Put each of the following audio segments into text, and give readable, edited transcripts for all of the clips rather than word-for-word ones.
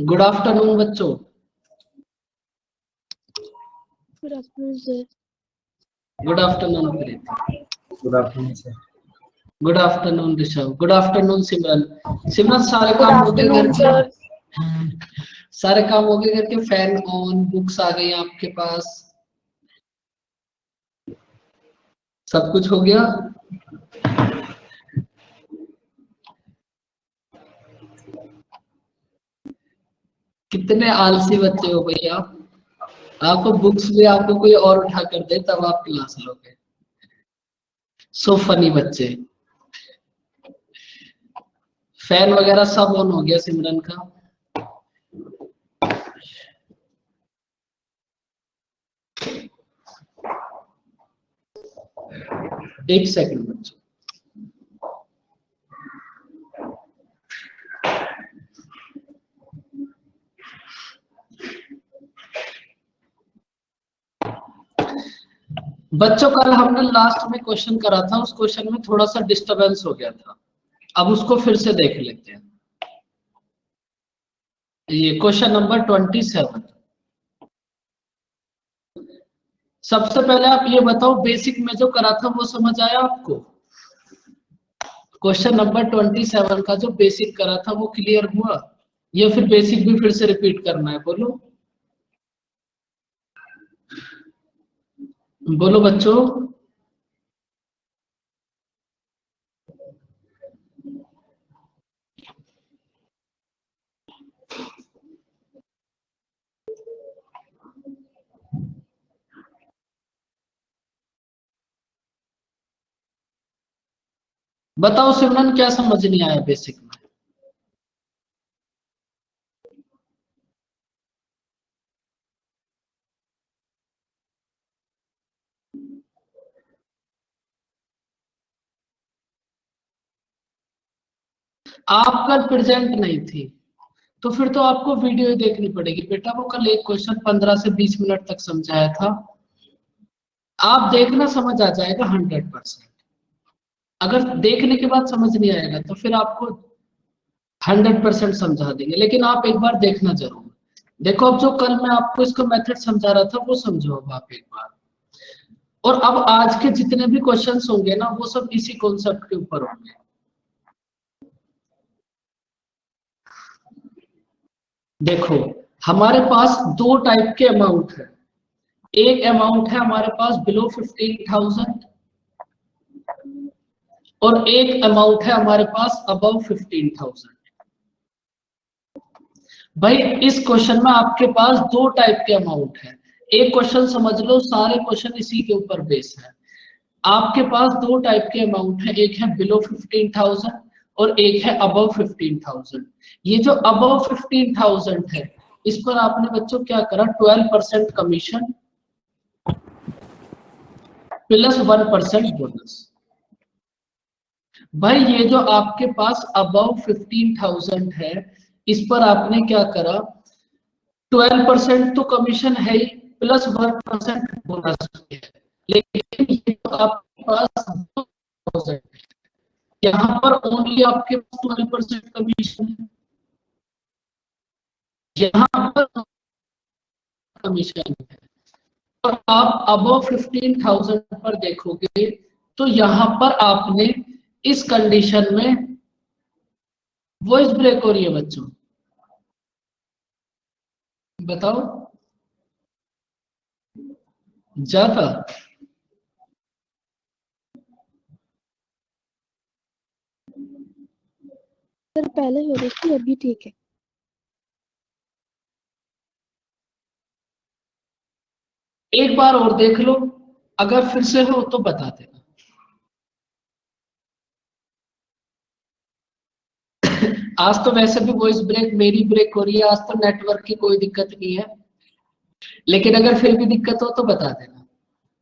Good afternoon बच्चों। Good afternoon sir. Good afternoon Preeti. Good afternoon sir. Good afternoon Rishabh. Good afternoon Simran. Simran सारे काम हो गए घर सर। के? सारे काम हो गए घर के? फैन ऑन, बुक्स आ गई आपके पास, सब कुछ हो गया? कितने आलसी बच्चे हो भैया। आपको बुक्स भी आपको कोई और उठा कर दे तब आप क्लास लोगे। सो फनी बच्चे। फैन वगैरह सब ऑन हो गया सिमरन का? एक सेकंड बच्चों। बच्चों कल हमने लास्ट में क्वेश्चन करा था, उस क्वेश्चन में थोड़ा सा डिस्टरबेंस हो गया था, अब उसको फिर से देख लेते हैं। ये क्वेश्चन नंबर 27। सबसे पहले आप ये बताओ, बेसिक में जो करा था वो समझ आया आपको? क्वेश्चन नंबर 27 का जो बेसिक करा था वो क्लियर हुआ, या फिर बेसिक भी फिर से रिपीट करना है? बोलो बोलो बच्चों। बताओ सिमरन, क्या समझ नहीं आया बेसिक में? आप कल प्रेजेंट नहीं थी तो फिर तो आपको वीडियो ही देखनी पड़ेगी बेटा। वो कल एक क्वेश्चन 15 से 20 मिनट तक समझाया था, आप देखना, समझ आ जाएगा 100%। अगर देखने के बाद समझ नहीं आएगा तो फिर आपको 100% समझा देंगे, लेकिन आप एक बार देखना जरूर। देखो, अब जो कल मैं आपको इसका मेथड समझा रहा था वो समझो अब आप एक बार। और अब आज के जितने भी क्वेश्चंस होंगे ना, वो सब इसी कॉन्सेप्ट के ऊपर होंगे। देखो, हमारे पास दो टाइप के अमाउंट है। एक अमाउंट है हमारे पास बिलो 15,000 और एक अमाउंट है हमारे पास अबव 15,000। भाई इस क्वेश्चन में आपके पास दो टाइप के अमाउंट है। एक क्वेश्चन समझ लो, सारे क्वेश्चन इसी के ऊपर बेस है। आपके पास दो टाइप के अमाउंट है, एक है बिलो 15,000 और एक है अबव 15,000। ये जो अबव 15,000 है, इस पर आपने बच्चों क्या करा? 12% कमीशन प्लस 1% बोनस। भाई ये जो आपके पास अबव 15,000 है, इस पर आपने क्या करा? 12% तो कमीशन है ही, प्लस 1% बोनस है। लेकिन ये तो आपके पास 2,000 है, यहाँ पर ओनली आपके पास 12% कमीशन है, यहाँ पर कमीशन है। और आप अबव 15,000 पर देखोगे तो यहाँ पर आपने इस कंडीशन में वॉइस ब्रेक हो रही है बच्चों, बताओ ज्यादा? सर पहले हो रही थी, अभी ठीक है। एक बार और देख लो, अगर फिर से हो तो बता देना। आज तो वैसे भी वॉइस ब्रेक मेरी ब्रेक हो रही है, आज तो नेटवर्क की कोई दिक्कत नहीं है, लेकिन अगर फिर भी दिक्कत हो तो बता देना।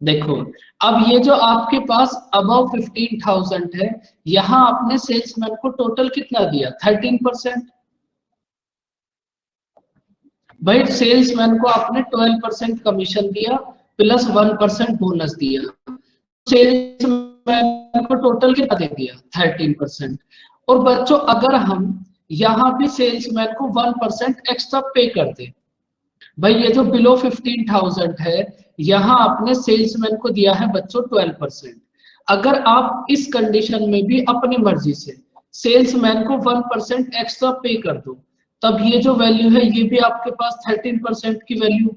देखो, अब ये जो आपके पास अबव 15,000 है, यहां आपने सेल्समैन को टोटल कितना दिया? 13%। भाई सेल्समैन को आपने 12% कमीशन दिया प्लस 1% बोनस दिया, सेल्समैन को टोटल कितना दे दिया? 13%। और बच्चों अगर हम यहाँ भी सेल्समैन को 1% एक्स्ट्रा पे कर दे। भाई ये जो बिलो 15,000 है, यहाँ आपने सेल्समैन को दिया है बच्चों 12%। अगर आप इस कंडीशन में भी अपनी मर्जी से सेल्समैन को 1% एक्स्ट्रा पे कर दो, तब ये जो वैल्यू है ये भी आपके पास 13% की वैल्यू।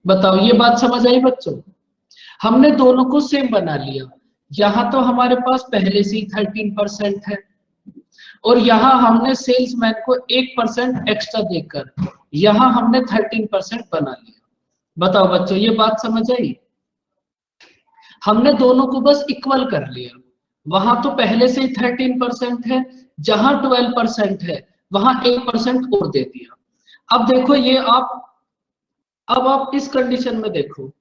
बताओ ये बात समझ आई बच्चों? हमने दोनों को सेम बना लिया। यहाँ तो हमारे पास पहले से ही 13% है, और यहाँ हमने सेल्समैन को 1% एक्स्ट्रा देकर यहाँ हमने 13% बना लिया। बताओ बच्चों ये बात समझ आई? हमने दोनों को बस इक्वल कर लिया। वहां तो पहले से ही 13% है, जहां 12% है वहां 1% और दे दिया। अब देखो ये अब आप इस कंडीशन में देखो,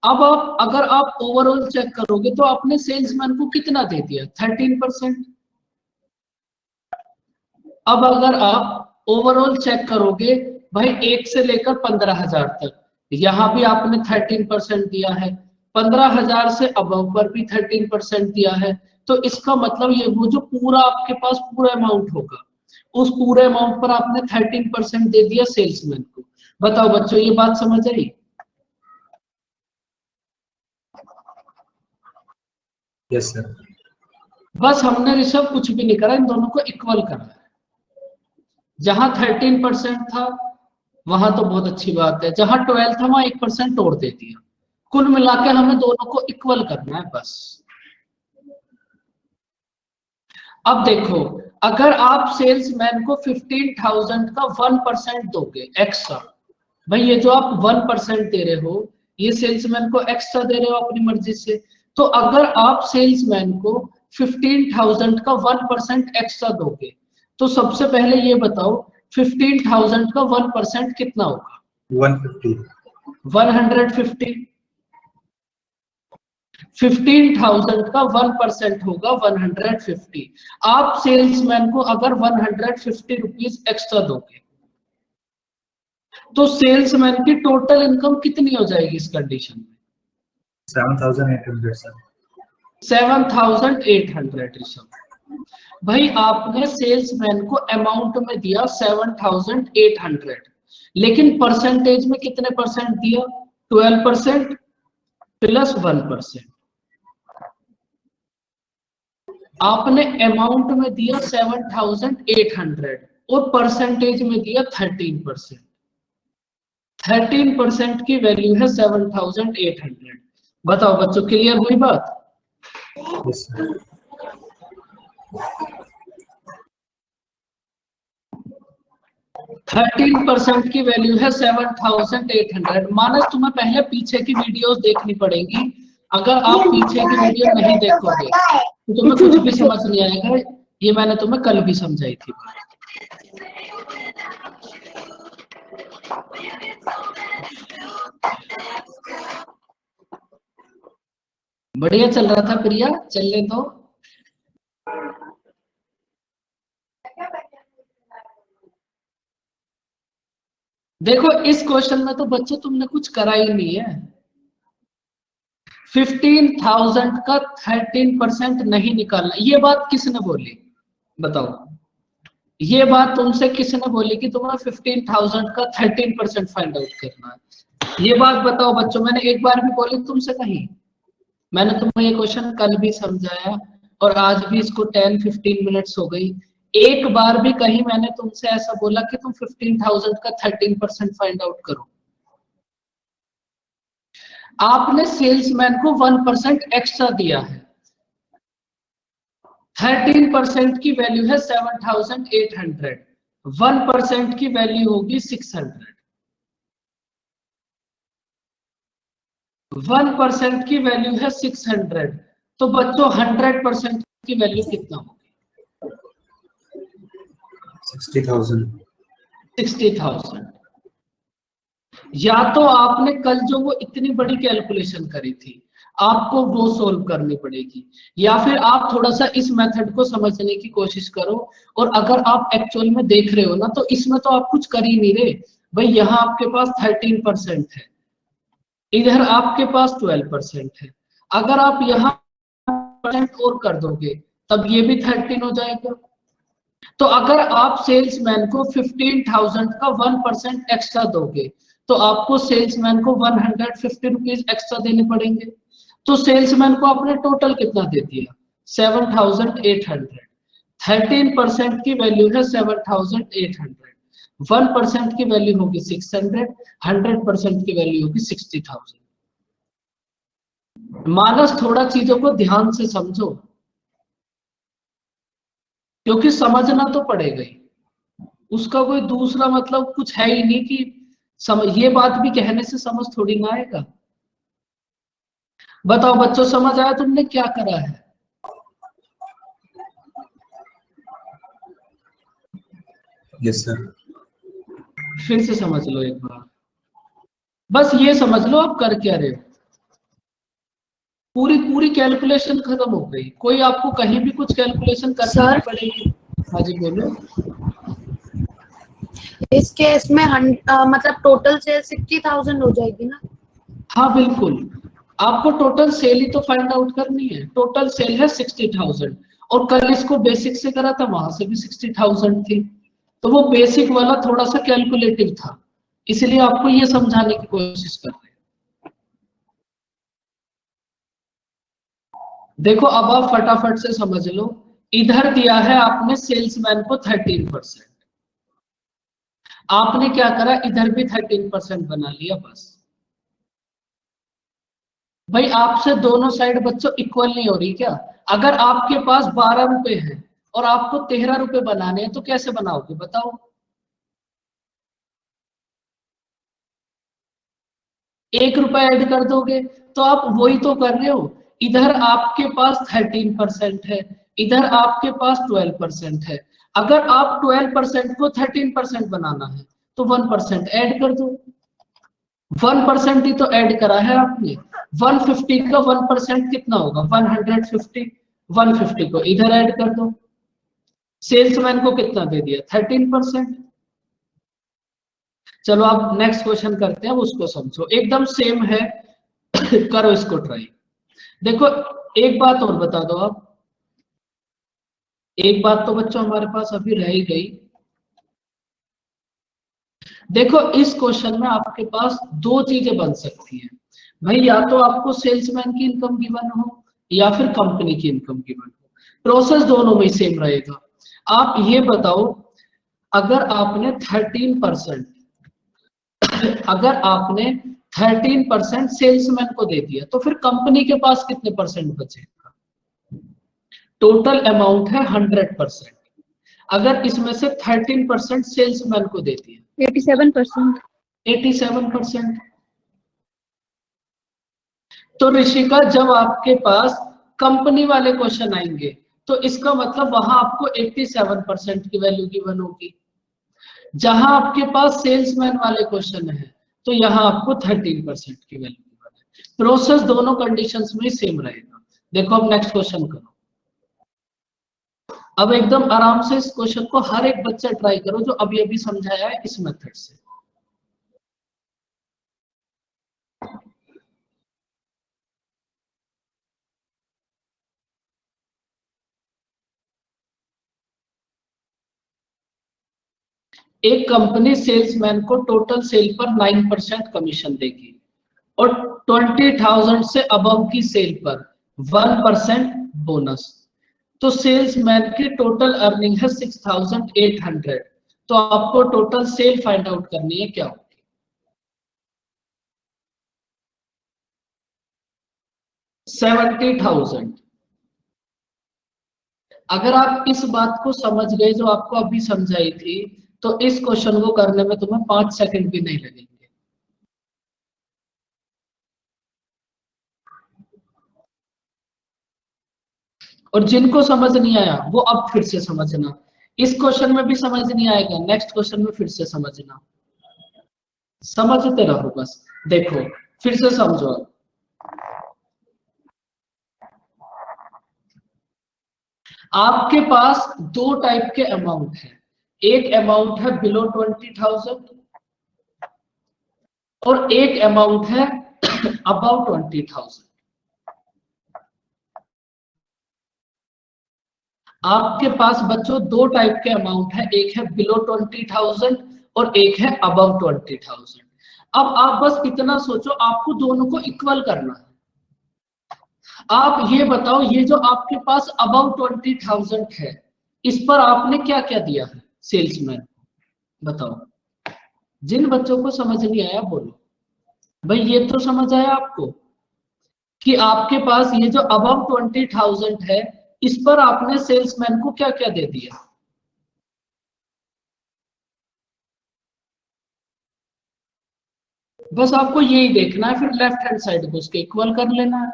अब आप अगर आप ओवरऑल चेक करोगे तो आपने सेल्समैन को कितना दे दिया? 13%। अब अगर आप ओवरऑल चेक करोगे भाई 1 से लेकर 15,000 तक, यहाँ भी आपने 13% दिया है, 15,000 से अबव पर भी 13% दिया है। तो इसका मतलब ये वो जो पूरा आपके पास पूरा अमाउंट होगा, उस पूरे अमाउंट पर आपने 13% दे दिया सेल्समैन को। बताओ बच्चों ये बात समझ आई? Yes sir. बस हमने ऋषभ कुछ भी नहीं करा, इन दोनों को इक्वल करा है। जहां 13% था वहां तो बहुत अच्छी बात है, जहां 12 था वहां 1% और दे दिया। कुल मिला के हमें दोनों को इक्वल करना है बस। अब देखो अगर आप सेल्समैन को 15,000 का 1% दोगे एक्स्ट्रा, भाई ये जो आप 1% दे रहे हो ये सेल्समैन को एक्स्ट्रा दे रहे हो अपनी मर्जी से। तो अगर आप सेल्समैन को 15,000 का 1% एक्स्ट्रा दोगे, तो सबसे पहले ये बताओ 15,000 का 1% कितना होगा? 150। 150। 15,000 का 1% होगा 150। आप सेल्समैन को अगर 150 रुपीज एक्स्ट्रा दोगे तो सेल्समैन की टोटल इनकम कितनी हो जाएगी इस कंडीशन में? 7,800 सर। 7,800 ऋषभ। भाई आपने सेल्समैन को अमाउंट में दिया 7,800, लेकिन परसेंटेज में कितने परसेंट दिया? 12% प्लस 1%। आपने अमाउंट में दिया 7,800 और परसेंटेज में दिया 13%। 13% की वैल्यू है 7,800। बताओ बच्चों क्लियर हुई बात? Yes sir. 13% की वैल्यू है 7,800। मानस तुम्हें पहले पीछे की वीडियोस देखनी पड़ेगी। अगर आप पीछे की वीडियो नहीं देखोगे तो तुम्हें कुछ भी समझ नहीं आएगा। ये मैंने तुम्हें कल भी समझाई थी। बढ़िया चल रहा था प्रिया, चलने दो। देखो इस क्वेश्चन में तो बच्चों तुमने कुछ करा ही नहीं है। 15,000 का 13% नहीं निकालना, ये बात किसने बोली? बताओ ये बात तुमसे किसने बोली कि तुम्हें 15,000 का 13% फाइंड आउट करना है? ये बात बताओ बच्चों, मैंने एक बार भी बोली तुमसे कहीं? मैंने तुम्हें ये क्वेश्चन कल भी समझाया और आज भी इसको 10-15 मिनट्स हो गई। एक बार भी कहीं मैंने तुमसे ऐसा बोला कि तुम 15,000 का 13% फाइंड आउट करो? आपने सेल्समैन को 1% एक्स्ट्रा दिया है। 13% की वैल्यू है 7,800, 1% की वैल्यू होगी 600। 1% की वैल्यू है 600, तो बच्चों 100% की वैल्यू कितना होगी? 60,000। 60,000। या तो आपने कल जो वो इतनी बड़ी कैलकुलेशन करी थी आपको वो सोल्व करनी पड़ेगी, या फिर आप थोड़ा सा इस मेथड को समझने की कोशिश करो। और अगर आप एक्चुअल में देख रहे हो ना तो इसमें तो आप कुछ कर ही नहीं रहे। भाई यहाँ आपके पास 13% है, इधर आपके पास 12% है। अगर आप यहाँ % और कर दोगे तब ये भी 13 हो जाएगा। तो अगर आप सेल्समैन को 15,000 का 1% एक्स्ट्रा दोगे तो आपको सेल्समैन को 150 रुपीज एक्स्ट्रा देने पड़ेंगे। तो सेल्समैन को आपने टोटल कितना दे दिया? 7,800। 13% की वैल्यू है 7,800, 1% की वैल्यू होगी 600, 100% की वैल्यू होगी 60,000। मानस थोड़ा चीजों को ध्यान से समझो, क्योंकि समझना तो पड़ेगा ही, उसका कोई दूसरा मतलब कुछ है ही नहीं कि ये बात भी कहने से समझ थोड़ी ना आएगा। बताओ बच्चों, समझ आया तुमने क्या करा है? Yes, sir. फिर से समझ लो एक बार, बस ये समझ लो आप कर क्या रहे हो। पूरी पूरी कैलकुलेशन खत्म हो गई, कोई आपको कहीं भी कुछ कैलकुलेशन करनी नहीं पड़ेगी। हाँ जी बोलो। इस केस में मतलब टोटल सेल 60,000 हो जाएगी ना? हाँ बिल्कुल, आपको टोटल सेल ही तो फाइंड आउट करनी है। टोटल सेल है 60,000 और कल इसको बेसिक से करा था, वहां से भी 60,000 थी, तो वो बेसिक वाला थोड़ा सा कैलकुलेटिव था, इसलिए आपको ये समझाने की कोशिश कर रहे हैं। देखो अब आप फटाफट से समझ लो, इधर दिया है आपने सेल्समैन को 13%, आपने क्या करा, इधर भी 13% बना लिया बस। भाई आपसे दोनों साइड बच्चों इक्वल नहीं हो रही क्या? अगर आपके पास 12 रुपए हैं और आपको 13 रुपए बनाने हैं तो कैसे बनाओगे बताओ? एक रुपया ऐड कर दोगे, तो आप वही तो कर रहे हो। इधर आपके पास 13% है, इधर आपके पास 12% है। अगर आप 12% को 13% बनाना है तो 1% ऐड कर दो। 1% ही तो ऐड करा है आपने। 150 का 1% कितना होगा? 150। 150 को इधर ऐड कर दो। सेल्समैन को कितना दे दिया? 13%। चलो आप नेक्स्ट क्वेश्चन करते हैं, उसको समझो, एकदम सेम है। करो इसको ट्राई। देखो एक बात और बता दो आप, एक बात तो बच्चों हमारे पास अभी रह ही गई। देखो इस क्वेश्चन में आपके पास दो चीजें बन सकती हैं भाई, या तो आपको सेल्समैन की इनकम गिवन हो या फिर कंपनी की इनकम गिवन हो। प्रोसेस दोनों में सेम रहेगा। आप ये बताओ, अगर आपने 13%, अगर आपने 13% सेल्समैन को दे दिया तो फिर कंपनी के पास कितने परसेंट बचेगा? टोटल अमाउंट है 100%, अगर इसमें से 13% सेल्समैन को दे दिया 87%। 87%। तो ऋषिका जब आपके पास कंपनी वाले क्वेश्चन आएंगे तो इसका मतलब वहां आपको 87% की वैल्यू गिवन होगी। जहां आपके पास सेल्समैन वाले क्वेश्चन है तो यहाँ आपको 13% की वैल्यू गिवन है। प्रोसेस दोनों कंडीशंस में सेम रहेगा। देखो अब नेक्स्ट क्वेश्चन करो। अब एकदम आराम से इस क्वेश्चन को हर एक बच्चा ट्राई करो जो अभी अभी समझाया है इस मेथड से। एक कंपनी सेल्समैन को टोटल सेल पर 9% कमीशन देगी और 20,000 से अबव की सेल पर 1% बोनस। तो सेल्समैन की टोटल अर्निंग है 6,800। तो आपको टोटल सेल फाइंड आउट करनी है, क्या होगी? 70,000। अगर आप इस बात को समझ गए जो आपको अभी समझाई थी तो इस क्वेश्चन को करने में तुम्हें 5 सेकंड भी नहीं लगेंगे। और जिनको समझ नहीं आया वो अब फिर से समझना, इस क्वेश्चन में भी समझ नहीं आएगा, नेक्स्ट क्वेश्चन में फिर से समझना, समझते रहो बस। देखो फिर से समझो। आपके पास दो टाइप के अमाउंट है, एक अमाउंट है बिलो 20,000 और एक अमाउंट है अबाउट 20,000। आपके पास बच्चों दो टाइप के अमाउंट है, एक है बिलो 20,000 और एक है अबव 20,000। अब आप बस इतना सोचो, आपको दोनों को इक्वल करना है। आप ये बताओ, ये जो आपके पास अबव 20,000 है, इस पर आपने क्या क्या दिया है सेल्समैन, बताओ। जिन बच्चों को समझ नहीं आया बोलो। भाई ये तो समझ आया आपको कि आपके पास ये जो अबव 20,000 है, इस पर आपने सेल्समैन को क्या क्या दे दिया। बस आपको यही देखना है, फिर लेफ्ट हैंड साइड को उसके इक्वल कर लेना है।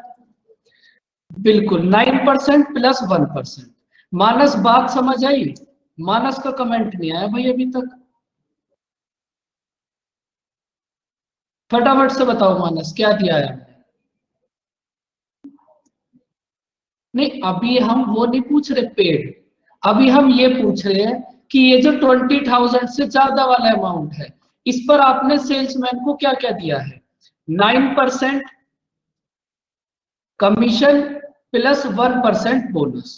बिल्कुल 9% प्लस 1%। मानस बात समझ आई? मानस का कमेंट नहीं आया भाई अभी तक, फटाफट से बताओ मानस क्या दिया है। नहीं अभी हम वो नहीं पूछ रहे पेड, अभी हम ये पूछ रहे हैं कि ये जो 20,000 से ज्यादा वाला अमाउंट है, इस पर आपने सेल्समैन को क्या क्या दिया है। 9% कमीशन प्लस 1% बोनस।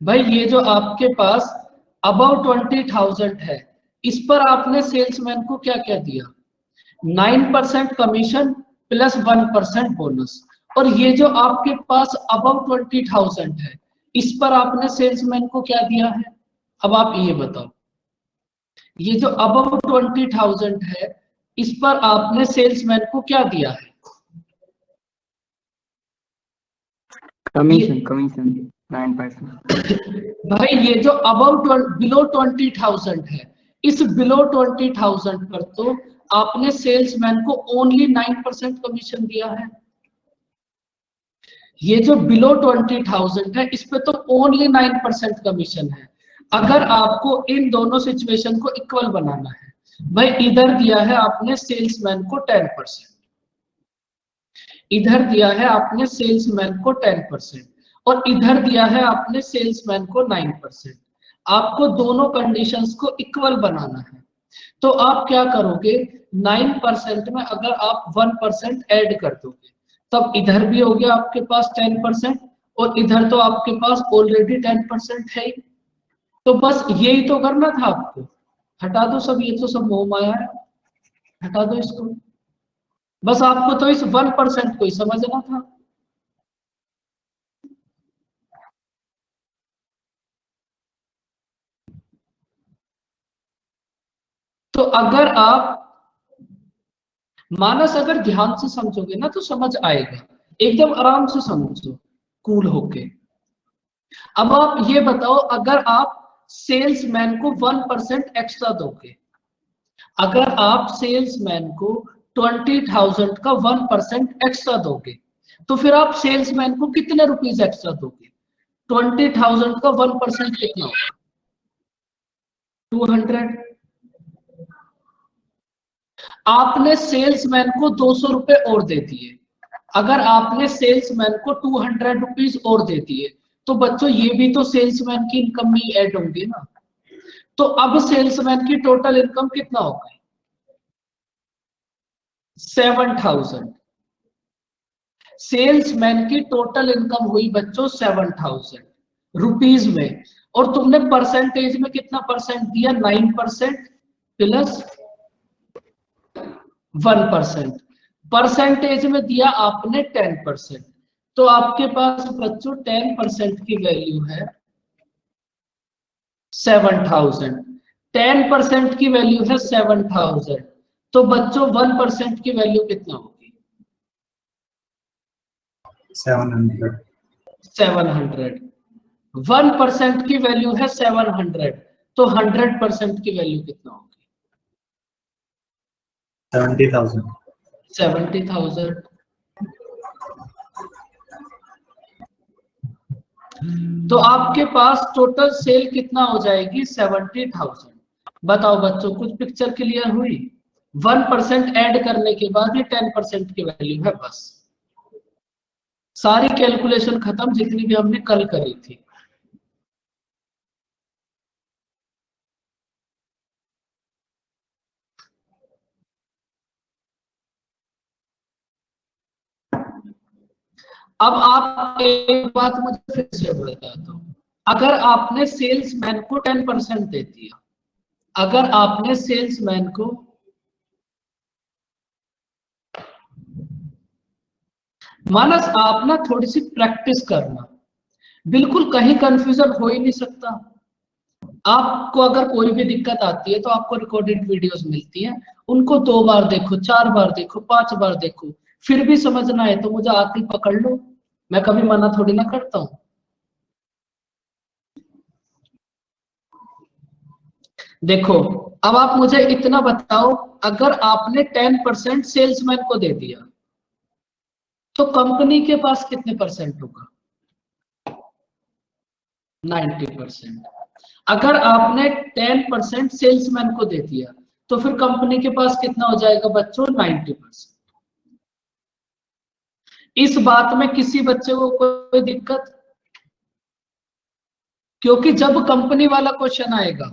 भाई ये जो आपके पास अबव 20,000 है, इस पर आपने सेल्समैन को क्या क्या दिया। 9% कमीशन प्लस 1% बोनस। और ये जो आपके पास अबव 20,000 है, इस पर आपने सेल्समैन को क्या दिया है। अब आप ये बताओ, ये जो अबव 20,000 है, इस पर आपने सेल्समैन को क्या दिया है। Commission commission 9%। भाई ये जो अबव बिलो 20,000 है, इस बिलो 20,000 पर तो आपने सेल्समैन को ओनली 9% कमीशन दिया है। ये जो बिलो 20,000 है, इस पे तो ओनली 9% कमीशन है। अगर आपको इन दोनों सिचुएशन को इक्वल बनाना है, भाई इधर दिया है आपने सेल्समैन को 10%, इधर दिया है आपने सेल्समैन को 10%, और इधर दिया है आपने सेल्समैन को 9%। आपको दोनों कंडीशंस को इक्वल बनाना है, तो आप क्या करोगे, 9% में अगर आप 1% ऐड कर दोगे, तब इधर भी हो गया आपके पास 10%, और इधर तो आपके पास ऑलरेडी 10% है ही। तो बस यही तो करना था आपको। हटा दो सब, ये तो सब मोह माया है, हटा दो इसको। बस आपको तो इस 1% को ही समझना था। तो अगर आप मानस अगर ध्यान से समझोगे ना तो समझ आएगा, एकदम आराम से समझो, कूल होके। अब आप ये बताओ, अगर आप सेल्समैन को 1% एक्स्ट्रा दोगे, अगर आप सेल्समैन को 20,000 का 1% एक्स्ट्रा दोगे, तो फिर आप सेल्समैन को कितने रुपीज एक्स्ट्रा दोगे। 20,000 का 1% कितना होगा, 200। आपने सेल्समैन को 200 रुपए और दे दिए, अगर आपने सेल्समैन को 200 रुपीज और दे दिए, तो बच्चों ये भी तो सेल्समैन की इनकम में ऐड होंगे ना। तो अब सेल्समैन की टोटल इनकम कितना होगा, 7,000। सेल्समैन की टोटल इनकम हुई बच्चों 7,000 रुपीज में, और तुमने परसेंटेज में कितना परसेंट दिया, 9% प्लस 1%। परसेंटेज में दिया आपने 10%। तो आपके पास बच्चों 10% की वैल्यू है 7,000। 10% की वैल्यू है 7,000। तो बच्चों 1% की वैल्यू कितना होगी, 700। 700। 1% की वैल्यू है 700, तो 100% की वैल्यू कितना होगी, 70,000। 70,000। तो आपके पास टोटल सेल कितना हो जाएगी, 70,000। बताओ बच्चों, कुछ पिक्चर क्लियर हुई। 1% ऐड करने के बाद ये 10% की वैल्यू है, बस सारी कैलकुलेशन खत्म जितनी भी हमने कल करी थी। अब आप एक बात मुझे फिर से बता दो, अगर आपने सेल्समैन को 10% दे दिया, अगर आपने सेल्समैन को मानस, आप ना थोड़ी सी प्रैक्टिस करना, बिल्कुल कहीं कंफ्यूजन हो ही नहीं सकता। आपको अगर कोई भी दिक्कत आती है तो आपको रिकॉर्डेड वीडियोस मिलती हैं, उनको 2 बार देखो, 4 बार देखो, 5 बार देखो, फिर भी समझना है तो मुझे आके पकड़ लो, मैं कभी मना थोड़ी ना करता हूं। देखो, अब आप मुझे इतना बताओ, अगर आपने 10% सेल्समैन को दे दिया तो कंपनी के पास कितने परसेंट होगा? 90%। अगर आपने 10% सेल्समैन को दे दिया तो फिर कंपनी के पास कितना हो जाएगा बच्चों? 90%। इस बात में किसी बच्चे को कोई दिक्कत? क्योंकि जब कंपनी वाला क्वेश्चन आएगा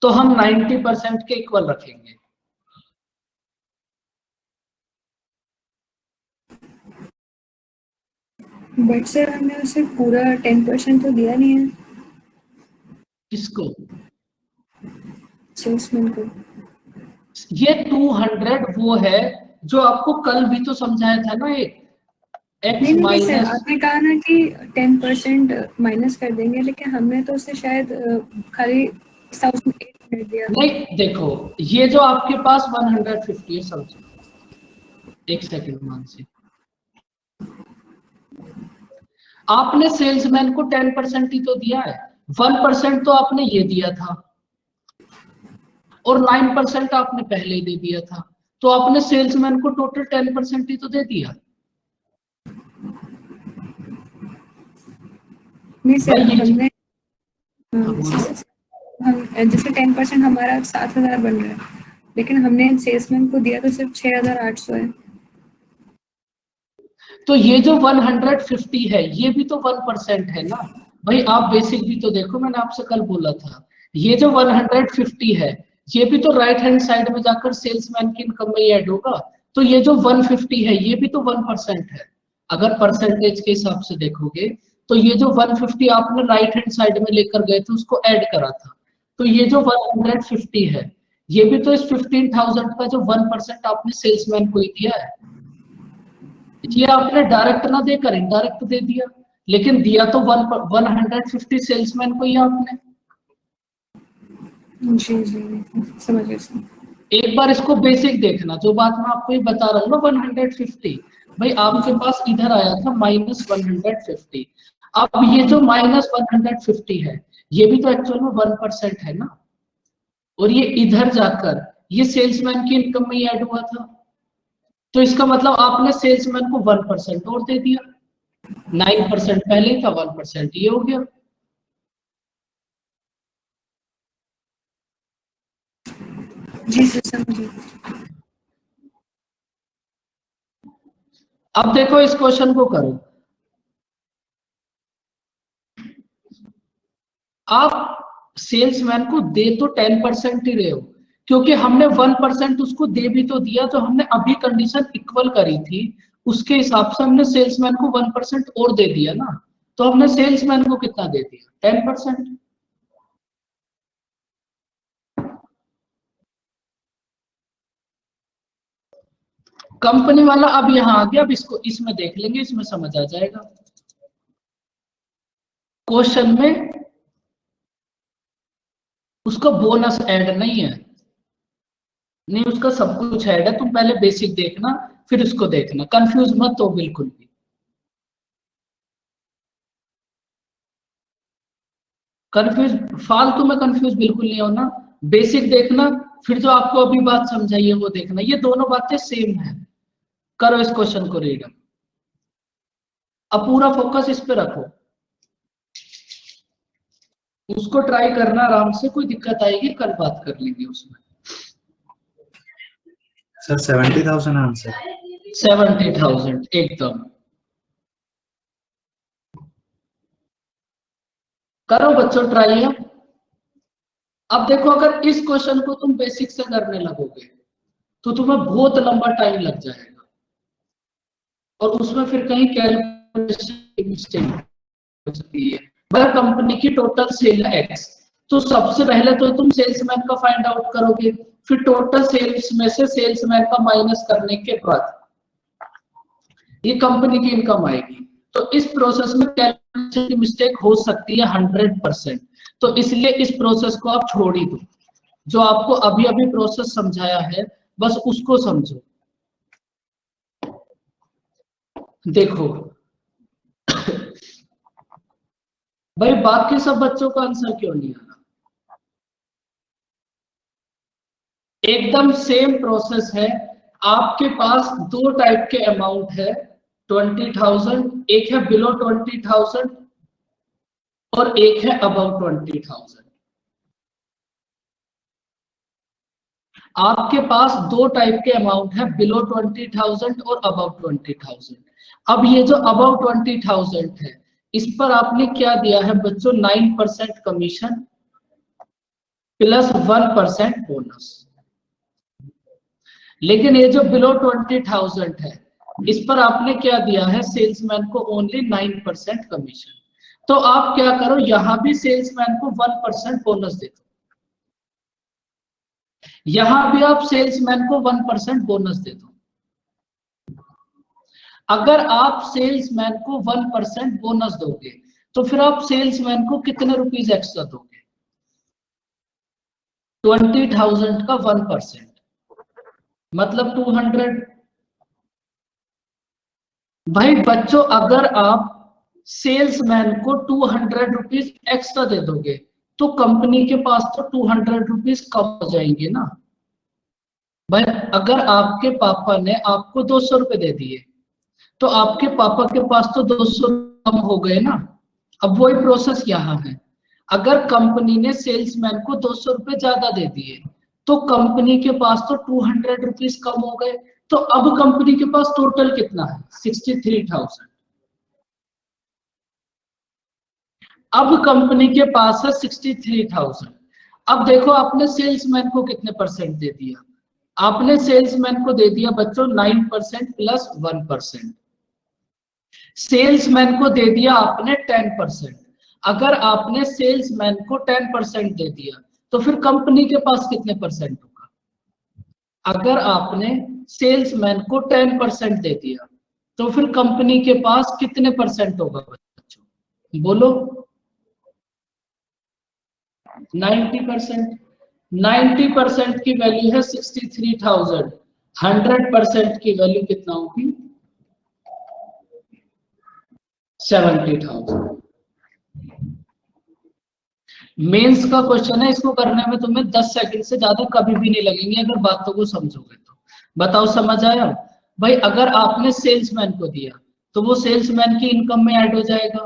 तो हम 90% के इक्वल रखेंगे। बट सर हमने उसे पूरा 10% तो दिया नहीं है किसको? सेल्समैन को। ये 200 वो है जो आपको कल भी तो समझाया था ना, एक x नहीं सर, माइनस। आपने कहा ना कि 10% माइनस कर देंगे, लेकिन हमने तो उसे शायद खाली 1800 दिया। नहीं देखो, ये जो आपके पास 150 है, समझो, एक सेकंड मानसी, आपने सेल्समैन को 10% ही तो दिया है, 1% तो आपने ये दिया था और 9% आपने पहले ही दे दिया था, तो आपने सेल्समैन को टोटल 10% ही तो दे दिया। नहीं सर, भाई ये हमने हाँ, बोलो। हम जैसे 10% हमारा 7000 बन रहा है, लेकिन हमने सेल्समैन को दिया तो सिर्फ 6800 है। तो ये जो 150 है ये भी तो 1% है ना भाई, आप बेसिक भी तो देखो, मैंने आपसे कल बोला था, ये जो 150 है ये भी तो राइट हैंड साइड में जाकर सेल्समैन की इनकम में ऐड होगा, तो ये जो 150 है ये भी तो 1% है। अगर परसेंटेज के हिसाब से देखोगे तो ये जो 150 आपने राइट हैंड साइड में लेकर गए थे उसको ऐड करा था, तो ये जो 150 है ये भी तो इस 15,000 का जो 1% आपने सेल्समैन को ही दिया है। ये आपने डायरेक्ट ना देकर इनडायरेक्ट दे दिया, लेकिन दिया तो 150 सेल्समैन को ही आपने। जी समझ गए सर। एक बार इसको बेसिक देखना, जो बात मैं आपको ये बता रहा हूँ ना 150, भाई आपके पास इधर आया था -150, अब ये जो -150 है ये भी तो एक्चुअल में 1% है ना, और ये इधर जाकर ये सेल्समैन की इनकम में ही ऐड हुआ था, तो इसका मतलब आपने सेल्समैन को 1% और दे दिया, 9% पहले था, 1% ये हो गया। जी सर समझ गए। अब देखो इस क्वेश्चन को करो, आप सेल्समैन को दे तो 10% ही रहे हो, क्योंकि हमने 1% उसको दे भी तो दिया, जो हमने अभी कंडीशन इक्वल करी थी उसके हिसाब से हमने सेल्समैन को 1% और दे दिया ना, तो हमने सेल्समैन को कितना दे दिया? 10%। कंपनी वाला अब यहां आ गया, अब इसको इसमें देख लेंगे, इसमें समझ आ जाएगा। क्वेश्चन में उसका बोनस ऐड नहीं है, नहीं उसका सब कुछ ऐड है, तुम पहले बेसिक देखना फिर उसको देखना, कंफ्यूज मत हो बिल्कुल भी। कंफ्यूज फालतू में कंफ्यूज बिल्कुल नहीं होना, बेसिक देखना, फिर जो आपको अभी बात समझाई है वो देखना, ये दोनों बातें सेम है। करो इस क्वेश्चन को रीड, अब पूरा फोकस इस पे रखो, उसको ट्राई करना आराम से, कोई दिक्कत आएगी कल बात कर लेंगे उसमें। Sir 70,000 answer. 70,000 एकदम। करो बच्चों ट्राई। अब देखो, अगर इस क्वेश्चन को तुम बेसिक से करने लगोगे तो तुम्हें बहुत लंबा टाइम लग जाएगा, और उसमें फिर कहीं कैलकुलेशन मिस्टेक हो सकती है, वह कंपनी की टोटल सेल है एक्स, तो सबसे पहले तो तुम सेल्समैन का फाइंड आउट करोगे, फिर टोटल सेल्स में से सेल्समैन का माइनस करने के बाद ये कंपनी की इनकम आएगी। तो इस प्रोसेस में कैलकुलेशन की मिस्टेक हो सकती है 100%, तो इसलिए इस प्रोसेस को आप छोड़ ही दो। जो आपको अभी अभी प्रोसेस समझाया है बस उसको समझो। देखो भाई बाकी सब बच्चों का आंसर क्यों नहीं आ रहा? एकदम सेम प्रोसेस है। आपके पास दो टाइप के अमाउंट है 20,000, एक है बिलो 20,000 और एक है अबव 20,000। आपके पास दो टाइप के अमाउंट है बिलो 20,000 और अबव 20,000। अब ये जो अबव 20,000 है इस पर आपने क्या दिया है बच्चों 9% कमीशन प्लस 1% बोनस। लेकिन ये जो बिलो 20,000 है इस पर आपने क्या दिया है सेल्समैन को ओनली 9% कमीशन। तो आप क्या करो यहां भी सेल्समैन को 1% बोनस दे दो, यहां भी आप सेल्समैन को 1% बोनस दे दो। अगर आप सेल्समैन को 1% बोनस दोगे तो फिर आप सेल्समैन को कितने रुपीस एक्स्ट्रा दोगे? 20,000 का 1% मतलब 200। भाई बच्चों अगर आप सेल्समैन को 200 रुपीस एक्स्ट्रा दे दोगे तो कंपनी के पास तो 200 रुपीस कम हो जाएंगे ना। भाई अगर आपके पापा ने आपको 200 रुपए दे दिए तो आपके पापा के पास तो 200 कम हो गए ना। अब वही प्रोसेस यहाँ है, अगर कंपनी ने सेल्समैन को 200 रुपए ज्यादा दे दिए तो कंपनी के पास तो 200 रुपीस कम हो गए। तो अब कंपनी के पास टोटल कितना है 63,000। अब कंपनी के पास है 63,000। अब देखो आपने सेल्समैन को कितने परसेंट दे दिया? आपने सेल्समैन को दे दिया बच्चों 9% प्लस 1%। सेल्समैन को दे दिया आपने 10%। अगर आपने सेल्समैन को 10% दे दिया तो फिर कंपनी के पास कितने परसेंट होगा? अगर आपने सेल्समैन को 10% दे दिया तो फिर कंपनी के पास कितने परसेंट होगा बच्चों? बोलो 90%। 90% की वैल्यू है 63,000। 100% की वैल्यू कितना होगी? 70,000। मेंस का क्वेश्चन है, इसको करने में तुम्हें 10 सेकंड से ज्यादा कभी भी नहीं लगेंगे अगर बातों को समझोगे तो। बताओ समझ आया? भाई अगर आपने सेल्समैन को दिया तो वो सेल्समैन की इनकम में ऐड हो जाएगा,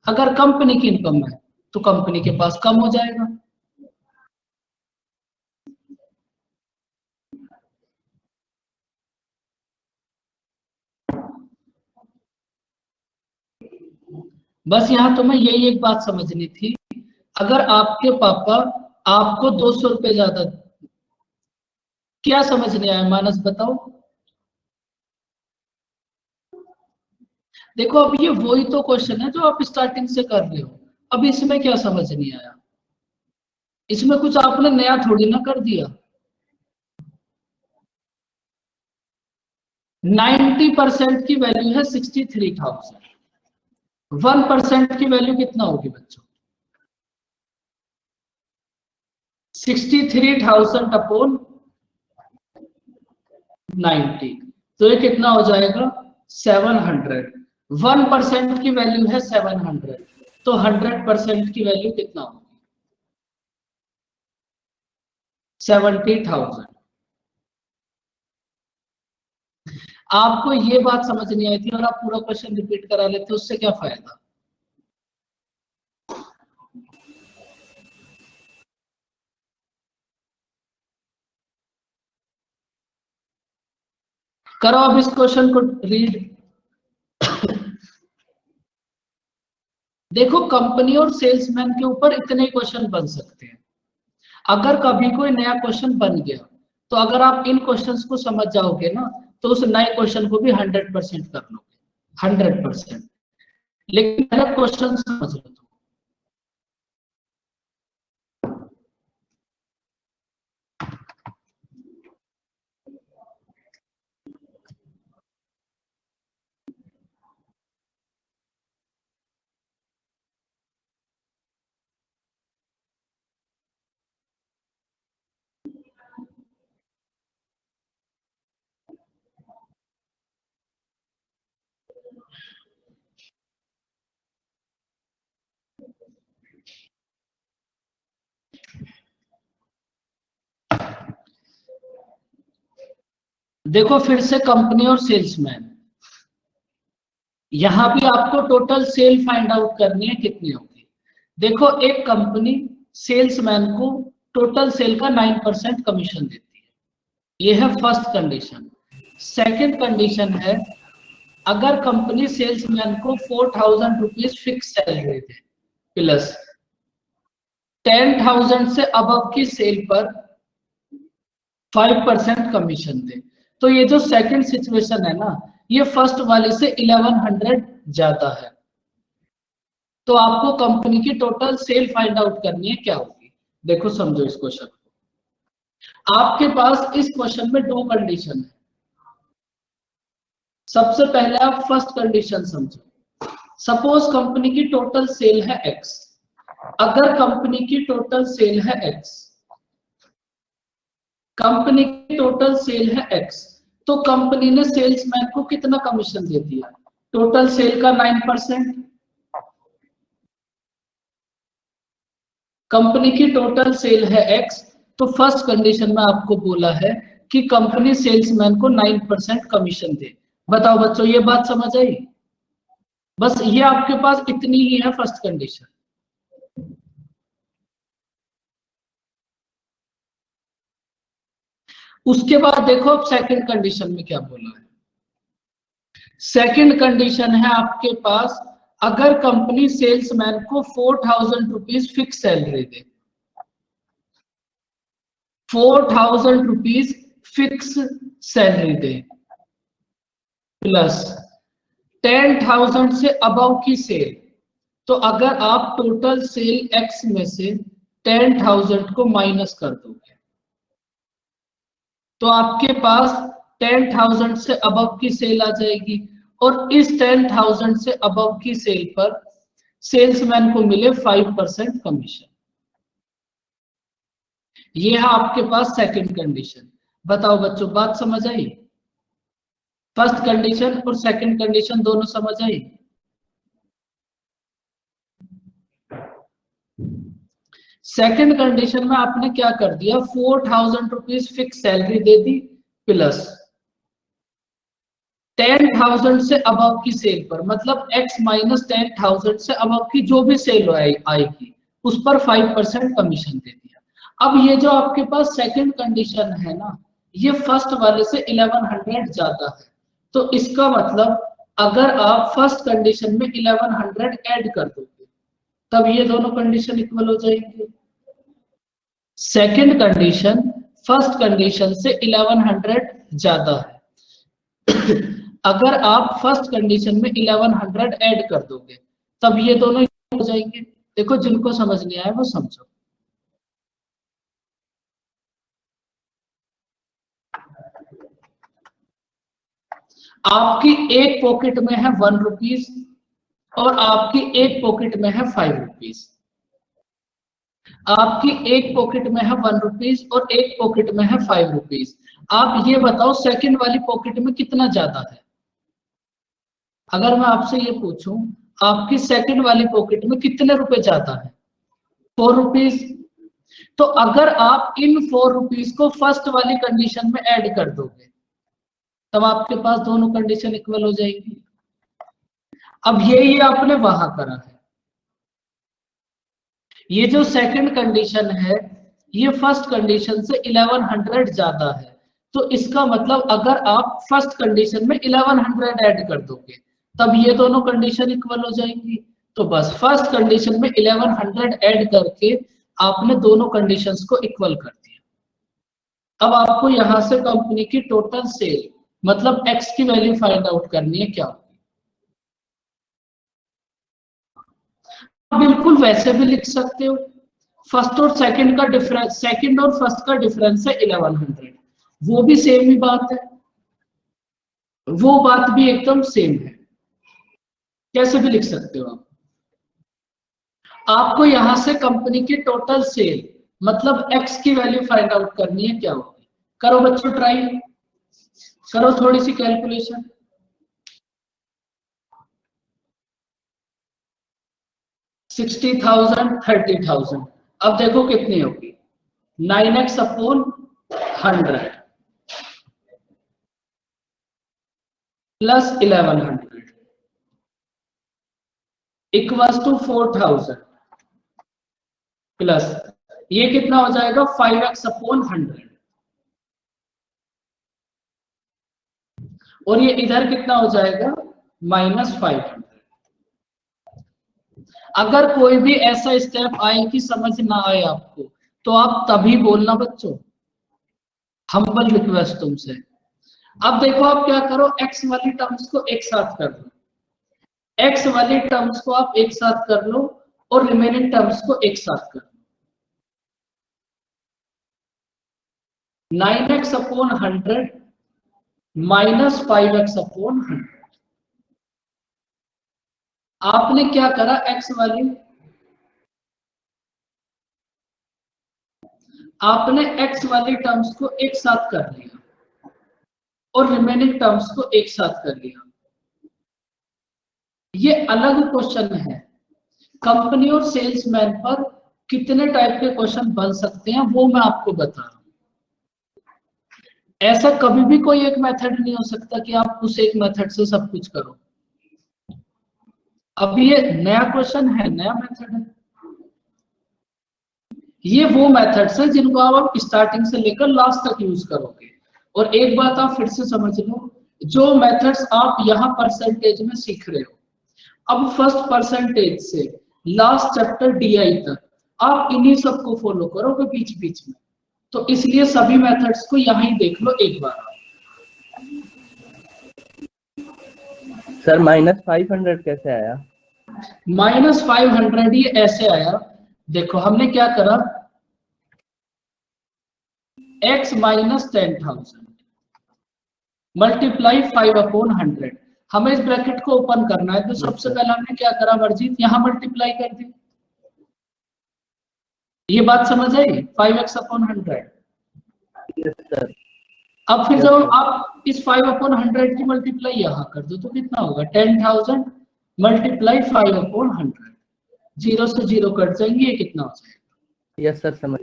अगर कंपनी की इनकम है तो कंपनी के पास कम हो जाएगा। बस यहां तुम्हें यही एक बात समझनी थी, अगर आपके पापा आपको 200 रुपए ज्यादा, क्या समझ नहीं आया मानस बताओ? देखो अब ये वही तो क्वेश्चन है जो आप स्टार्टिंग से कर रहे हो, अब इसमें क्या समझ नहीं आया? इसमें कुछ आपने नया थोड़ी ना कर दिया। 90% की वैल्यू है 63,000। 1% की वैल्यू कितना होगी बच्चों? 63,000 अपॉन 90, तो ये कितना हो जाएगा 700। 1% की वैल्यू है 700, तो 100% की वैल्यू कितना होगी? 70,000। आपको ये बात समझ नहीं आई थी और आप पूरा क्वेश्चन रिपीट करा लेते, उससे क्या फायदा? करो अब इस क्वेश्चन को रीड। देखो कंपनी और सेल्समैन के ऊपर इतने क्वेश्चन बन सकते हैं। अगर कभी कोई नया क्वेश्चन बन गया तो अगर आप इन क्वेश्चंस को समझ जाओगे ना तो उस नए क्वेश्चन को भी 100% कर लोगे, 100%। लेकिन पहले क्वेश्चन समझ लो। देखो फिर से कंपनी और सेल्समैन, यहां भी आपको टोटल सेल फाइंड आउट करनी है कितनी होगी। देखो एक कंपनी सेल्समैन को टोटल सेल का 9% कमीशन देती है, ये है फर्स्ट कंडीशन। सेकंड कंडीशन है अगर कंपनी सेल्समैन को 4000 रुपीज फिक्स सैलरी दे प्लस 10,000 से अबव की सेल पर 5% कमीशन दे। तो ये जो सेकंड सिचुएशन है ना, ये फर्स्ट वाले से 1100 ज्यादा है। तो आपको कंपनी की टोटल सेल फाइंड आउट करनी है, क्या होगी। देखो समझो इस क्वेश्चन को। आपके पास इस क्वेश्चन में दो कंडीशन है। सबसे पहले आप फर्स्ट कंडीशन समझो। सपोज कंपनी की टोटल सेल है एक्स। अगर कंपनी की टोटल सेल है एक्स, कंपनी की टोटल सेल है एक्स, तो कंपनी ने सेल्समैन को कितना कमीशन दे दिया, टोटल सेल का 9%। कंपनी की टोटल सेल है एक्स, तो फर्स्ट कंडीशन में आपको बोला है कि कंपनी सेल्समैन को 9% कमीशन दे। बताओ बच्चों ये बात समझ आई। बस ये आपके पास इतनी ही है फर्स्ट कंडीशन। उसके बाद देखो अब सेकंड कंडीशन में क्या बोला है। सेकंड कंडीशन है आपके पास अगर कंपनी सेल्समैन को 4000 रुपीज फिक्स सैलरी दे, 4000 रुपीज फिक्स सैलरी दे प्लस 10,000 से अबव की सेल। तो अगर आप टोटल सेल एक्स में से 10,000 को माइनस कर दोगे तो आपके पास 10,000 से अबव की सेल आ जाएगी, और इस 10,000 से अबव की सेल पर सेल्समैन को मिले 5% कमीशन। ये है आपके पास सेकंड कंडीशन। बताओ बच्चों बात समझ आई। फर्स्ट कंडीशन और सेकंड कंडीशन दोनों समझ आई। सेकंड कंडीशन में आपने क्या कर दिया, 4000 रुपीज फिक्स सैलरी दे दी प्लस 10,000 से अबव की सेल पर, मतलब x माइनस 10,000 से अबव की जो भी सेल आएगी उस पर 5% कमीशन दे दिया। अब ये जो आपके पास सेकंड कंडीशन है ना, ये फर्स्ट वाले से 1100 ज्यादा है। तो इसका मतलब अगर आप फर्स्ट कंडीशन में 1100 ऐड कर दोगे तब ये दोनों कंडीशन इक्वल हो जाएंगे। सेकंड कंडीशन फर्स्ट कंडीशन से 1100 ज्यादा है। अगर आप फर्स्ट कंडीशन में 1100 ऐड कर दोगे तब ये दोनों हो जाएंगे। देखो जिनको समझ नहीं आया वो समझो। आपकी एक पॉकेट में है 1 रुपीज और आपकी एक पॉकेट में है 5 रुपीज। आपकी एक पॉकेट में है 1 रुपीज और एक पॉकेट में है 5 रुपीज। आप ये बताओ सेकंड वाली पॉकेट में कितना ज्यादा है। अगर मैं आपसे ये पूछूं आपकी सेकंड वाली पॉकेट में कितने रुपए ज्यादा है, 4 रुपीज। तो अगर आप इन 4 रुपीज को फर्स्ट वाली कंडीशन में ऐड कर दोगे तब आपके पास दोनों कंडीशन इक्वल हो जाएंगी। अब यही आपने वहां करा है। ये जो सेकंड कंडीशन है ये फर्स्ट कंडीशन से 1100 ज्यादा है। तो इसका मतलब अगर आप फर्स्ट कंडीशन में 1100 ऐड कर दोगे तब ये दोनों कंडीशन इक्वल हो जाएंगी। तो बस फर्स्ट कंडीशन में 1100 ऐड करके आपने दोनों कंडीशंस को इक्वल कर दिया। अब आपको यहां से कंपनी की टोटल सेल मतलब एक्स की वैल्यू फाइंड आउट करनी है, क्या होगी। बिल्कुल वैसे भी लिख सकते हो। फर्स्ट और सेकंड का डिफरेंस, सेकंड और फर्स्ट का डिफरेंस है 1100, वो भी सेम ही बात है, वो बात भी एकदम सेम है। कैसे भी लिख सकते हो आप। आपको यहां से कंपनी की टोटल सेल मतलब एक्स की वैल्यू फाइंड आउट करनी है, क्या होगी। करो बच्चों ट्राई करो थोड़ी सी कैलकुलेशन। $60,000 $30,000। अब देखो कितनी होगी, 9x upon 100। Plus 1100 equals to 4000 plus ये कितना हो जाएगा 5x अपॉन 100 और ये इधर कितना हो जाएगा -500। अगर कोई भी ऐसा स्टेप आए कि समझ ना आए आपको तो आप तभी बोलना बच्चों, हम्बल रिक्वेस्ट तुमसे। अब देखो आप क्या करो, x वाली टर्म्स को एक साथ कर लो, x वाली टर्म्स को आप एक साथ कर लो और रिमेनिंग टर्म्स को एक साथ कर लो। 9x upon 100 minus 5x upon 100। आपने क्या करा, x वाली आपने x वाली टर्म्स को एक साथ कर लिया और रिमेनिंग टर्म्स को एक साथ कर लिया। ये अलग क्वेश्चन है, कंपनी और सेल्समैन पर कितने टाइप के क्वेश्चन बन सकते हैं वो मैं आपको बता रहा हूं। ऐसा कभी भी कोई एक मेथड नहीं हो सकता कि आप उस एक मेथड से सब कुछ करो। अभी ये नया क्वेश्चन है, नया मेथड है। ये वो मेथड्स हैं जिनको आप स्टार्टिंग से लेकर लास्ट तक यूज करोगे। और एक बात आप फिर से समझ लो, जो मेथड्स आप यहाँ परसेंटेज में सीख रहे हो, अब फर्स्ट परसेंटेज से लास्ट चैप्टर DI तक आप इन्हीं सबको फॉलो करोगे बीच बीच में। तो इसलिए सभी मेथड्स को यहाँ ही देख लो एक बार। सर -500 कैसे आया? -500 ये ऐसे आया, देखो हमने क्या करा, x माइनस 10,000 मल्टीप्लाई 5 अपॉन 100। हमें इस ब्रैकेट को ओपन करना है तो सबसे पहले हमने क्या करा वर्जित, यहां मल्टीप्लाई कर दी। ये बात समझ आई, 5x अपॉन 100। Yes sir. अब फिर जब आप इस 5 अपॉन 100 की मल्टीप्लाई यहाँ कर दो तो कितना होगा, 10,000 मल्टीप्लाई 5 अपॉन 100। 0 से 0 कट जाएंगे, ये कितना हो जाएगा? यस सर, समझ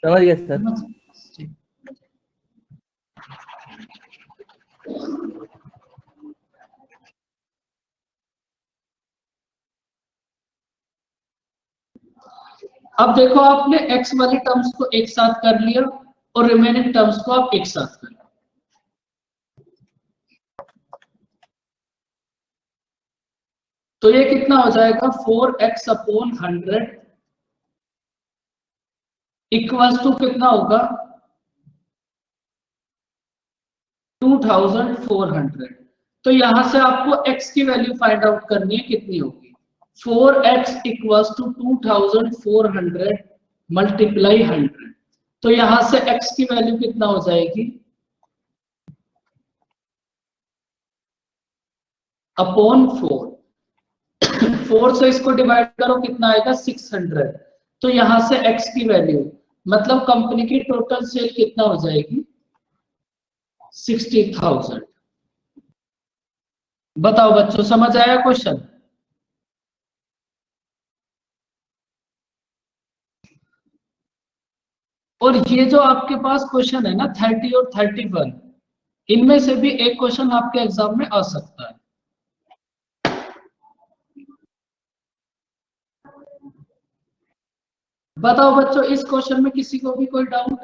गया सर। अब देखो आपने x वाली टर्म्स को एक साथ कर लिया और रिमेनिंग टर्म्स को आप एक साथ कर लो। तो ये कितना हो जाएगा 4x अपॉन 100 इक्वल्स टू कितना होगा 2400। तो यहां से आपको x की वैल्यू फाइंड आउट करनी है, कितनी होगी 4x इक्वल्स टू 2400 मल्टीप्लाई 100। तो यहां से x की वैल्यू कितना हो जाएगी अपॉन 4। 4 से इसको डिवाइड करो कितना आएगा 600। तो यहां से x की वैल्यू मतलब कंपनी की टोटल सेल कितना हो जाएगी 60,000। बताओ बच्चों, समझ आया क्वेश्चन? और ये जो आपके पास क्वेश्चन है ना 30 और 31, इनमें से भी एक क्वेश्चन आपके एग्जाम में आ सकता है। बताओ बच्चों, इस क्वेश्चन में किसी को भी कोई डाउट?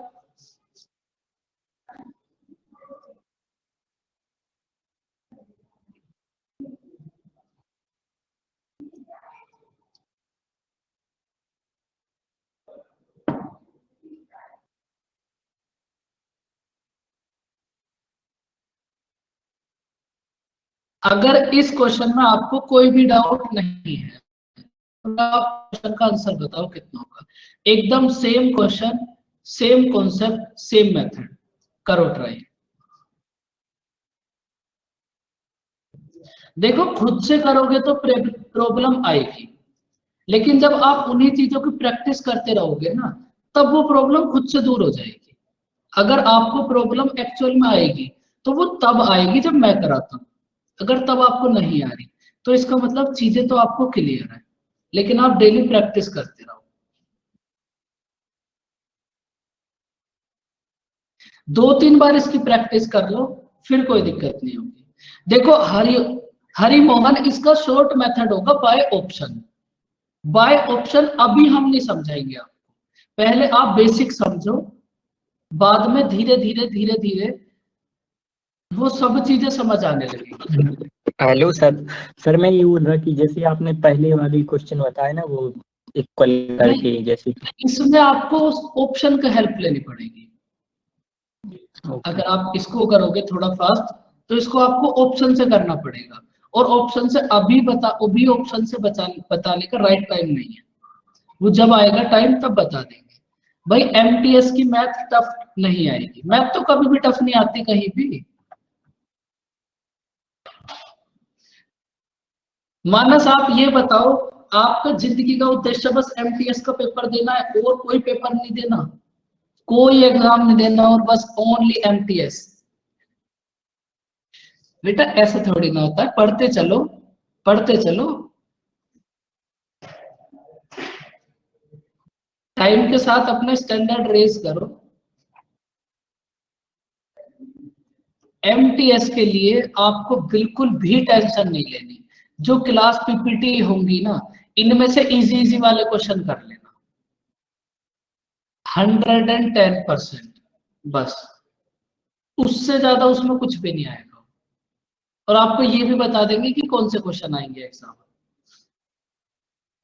अगर इस क्वेश्चन में आपको कोई भी डाउट नहीं है तो आप क्वेश्चन का आंसर बताओ कितना होगा। एकदम same question, same concept, same method, करो ट्राई। देखो खुद से करोगे तो प्रॉब्लम आएगी, लेकिन जब आप उन्हीं चीजों की प्रैक्टिस करते रहोगे ना तब वो प्रॉब्लम खुद से दूर हो जाएगी। अगर आपको प्रॉब्लम एक्चुअल में आएगी तो वो तब आएगी जब मैं कराता हूं। अगर तब आपको नहीं आ रही तो इसका मतलब चीजें तो आपको क्लियर है, लेकिन आप डेली प्रैक्टिस करते रहो। 2-3 बार इसकी प्रैक्टिस कर लो, फिर कोई दिक्कत नहीं होगी। देखो हरि मोहन, इसका शॉर्ट मेथड होगा बाय ऑप्शन। बाय ऑप्शन अभी हम नहीं समझाएंगे आपको, पहले आप बेसिक समझो, बाद में धीरे धीरे धीरे धीरे वो सब चीजें समझ आने लगेगी। Hello sir. सर मैं ये बोल रहा कि जैसे आपने पहले वाली क्वेश्चन बताया ना, वो इक्वल करके, जैसे इसमें आपको उस ऑप्शन का हेल्प लेनी पड़ेगी। अगर आप इसको करोगे थोड़ा फास्ट, तो इसको आपको ऑप्शन से करना पड़ेगा, और ऑप्शन से अभी ऑप्शन से बताने का राइट टाइम नहीं है, वो जब आएगा टाइम तब बता देंगे। भाई एमटीएस की मैथ टफ नहीं आएगी, मैथ तो कभी भी टफ नहीं आती कहीं भी। मानस आप ये बताओ, आपका जिंदगी का उद्देश्य बस एमटीएस का पेपर देना है और कोई पेपर नहीं देना, कोई एग्जाम नहीं देना, और बस ओनली एमटीएस? बेटा ऐसा थोड़ी ना होता है, पढ़ते चलो पढ़ते चलो, टाइम के साथ अपना स्टैंडर्ड रेज करो। एमटीएस के लिए आपको बिल्कुल भी टेंशन नहीं लेनी, जो क्लास पीपीटी होंगी ना, इनमें से इजी वाले क्वेश्चन कर लेना 110%, बस उससे ज्यादा उसमें कुछ भी नहीं आएगा। और आपको ये भी बता देंगे कि कौन से क्वेश्चन आएंगे एग्जाम।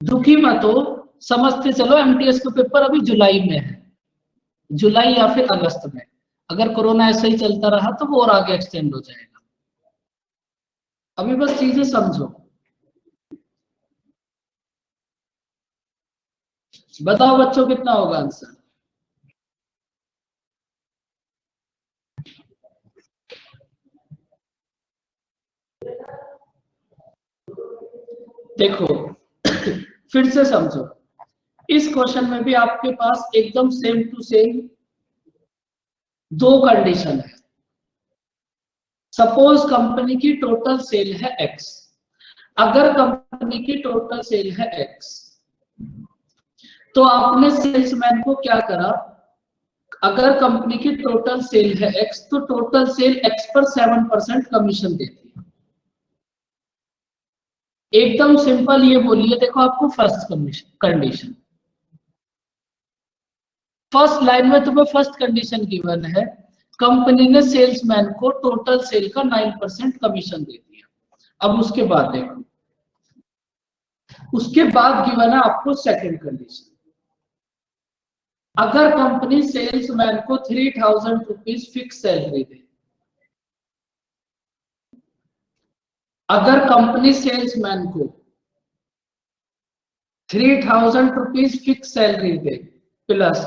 दुखी मत हो, समझते चलो एमटीएस का पेपर अभी जुलाई में है, जुलाई या फिर अगस्त में। अगर कोरोना ऐसे ही चलता रहा तो वो और आगे एक्सटेंड हो जाएगा। अभी बस चीजें समझो। बताओ बच्चों कितना होगा आंसर? देखो फिर से समझो, इस क्वेश्चन में भी आपके पास एकदम सेम टू सेम दो कंडीशन है। सपोज कंपनी की टोटल सेल है एक्स। अगर कंपनी की टोटल सेल है एक्स, तो आपने सेल्समैन को क्या करा, अगर कंपनी की टोटल सेल है एक्स, तो टोटल सेल एक्स पर 7% कमीशन देती है। एकदम सिंपल ये बोलिए, देखो आपको फर्स्ट कंडीशन, फर्स्ट लाइन में तुम्हें फर्स्ट कंडीशन गिवन है, कंपनी ने सेल्समैन को टोटल सेल का 9% कमीशन दे दिया। अब उसके बाद देखो, उसके बाद गिवन है आपको सेकंड कंडीशन, अगर कंपनी सेल्समैन को 3000 रुपीज फिक्स सैलरी दे, अगर कंपनी सेल्समैन को 3000 रुपीज फिक्स सैलरी दे प्लस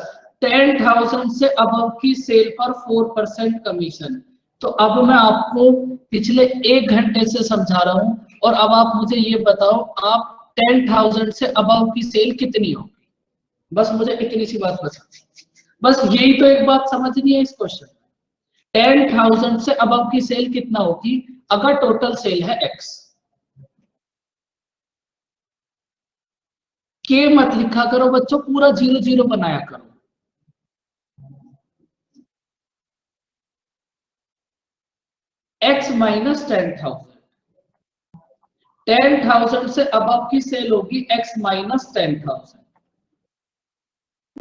10,000 से अबव की सेल पर 4% कमीशन, तो अब मैं आपको पिछले 1 घंटे से समझा रहा हूं, और अब आप मुझे ये बताओ, आप 10,000 से अबव की सेल कितनी होगी? बस मुझे इतनी सी बात बता, बस यही तो एक बात समझनी है इस क्वेश्चन में। 10,000 से अबव की सेल कितना होगी अगर टोटल सेल है एक्स? के मत लिखा करो बच्चों, पूरा 0 बनाया करो। x माइनस 10,000, 10,000 से अबव की सेल होगी x माइनस 10,000,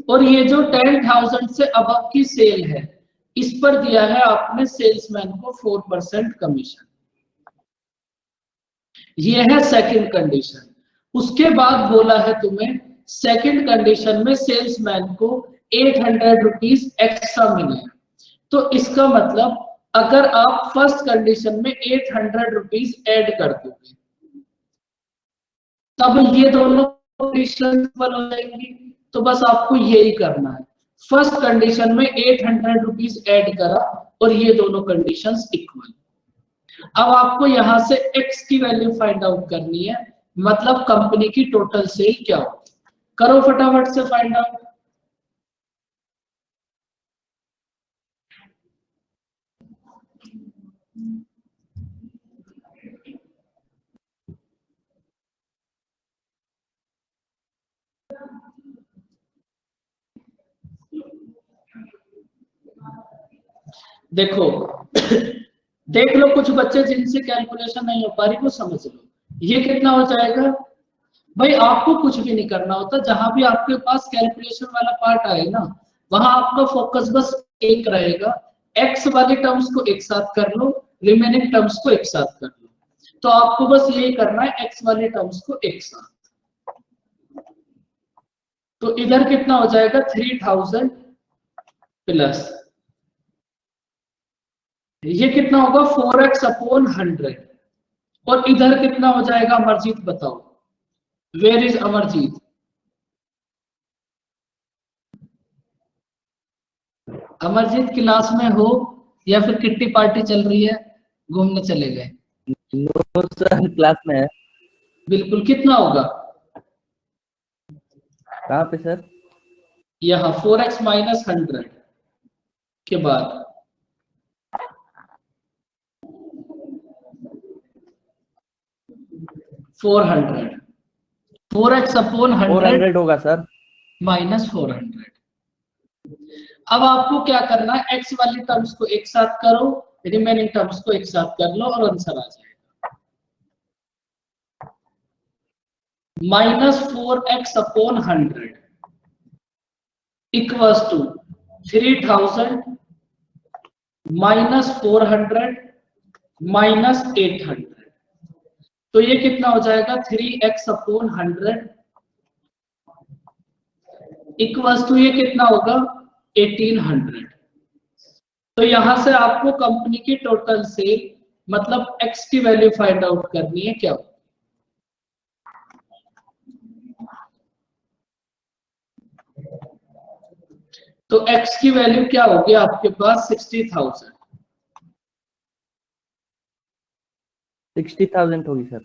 और ये जो 10,000 से अबव की सेल है, इस पर दिया है आपने सेल्समैन को 4% कमीशन। ये है सेकंड कंडीशन। उसके बाद बोला है तुम्हें सेकंड कंडीशन में सेल्समैन को 800 रुपीज एक्स्ट्रा मिले, तो इसका मतलब अगर आप फर्स्ट कंडीशन में 800 रुपीज ऐड कर दोगे, तब ये दोनों कंडीशन इक्वल हो जाएंगी। तो बस आपको यही करना है, फर्स्ट कंडीशन में 800 रुपीज ऐड करा और ये दोनों कंडीशंस इक्वल। अब आपको यहां से x की वैल्यू फाइंड आउट करनी है, मतलब कंपनी की टोटल सेल क्या हो। करो फटाफट से फाइंड आउट। देखो देख लो कुछ बच्चे जिनसे कैलकुलेशन नहीं हो पा रही वो समझ लो। ये कितना हो जाएगा भाई, आपको कुछ भी नहीं करना होता, जहां भी आपके पास कैलकुलेशन वाला पार्ट आए ना वहां आपका फोकस बस एक रहेगा, एक्स वाले टर्म्स को एक साथ कर लो, रिमेनिंग टर्म्स को एक साथ कर लो। तो आपको बस ये करना है, एक्स वाले टर्म्स को एक साथ। तो इधर कितना हो जाएगा 3000 प्लस ये कितना होगा 4x अपॉन 100, और इधर कितना हो जाएगा अमरजीत बताओ, where is Amarjeet? Amarjeet class में हो या फिर किट्टी पार्टी चल रही है, घूमने चले गए? नो सर, क्लास में है। बिल्कुल, कितना होगा कहाँ पे सर? यहाँ 4x माइनस 100 के बाद 400, 4x अपॉन 400 होगा सर। माइनस 400। अब आपको क्या करना है, x वाली टर्म्स को एक साथ करो, रिमेनिंग टर्म्स को एक साथ कर लो और आंसर आ जाएगा। Minus 4x upon 100 equals to 3000 minus 400 minus 800। तो ये कितना हो जाएगा 3x अपॉन 100 इक्वल्स टू ये कितना होगा 1800। तो यहां से आपको कंपनी की टोटल सेल मतलब x की वैल्यू फाइंड आउट करनी है। क्या तो x की वैल्यू क्या होगी आपके पास 60,000 होगी सर।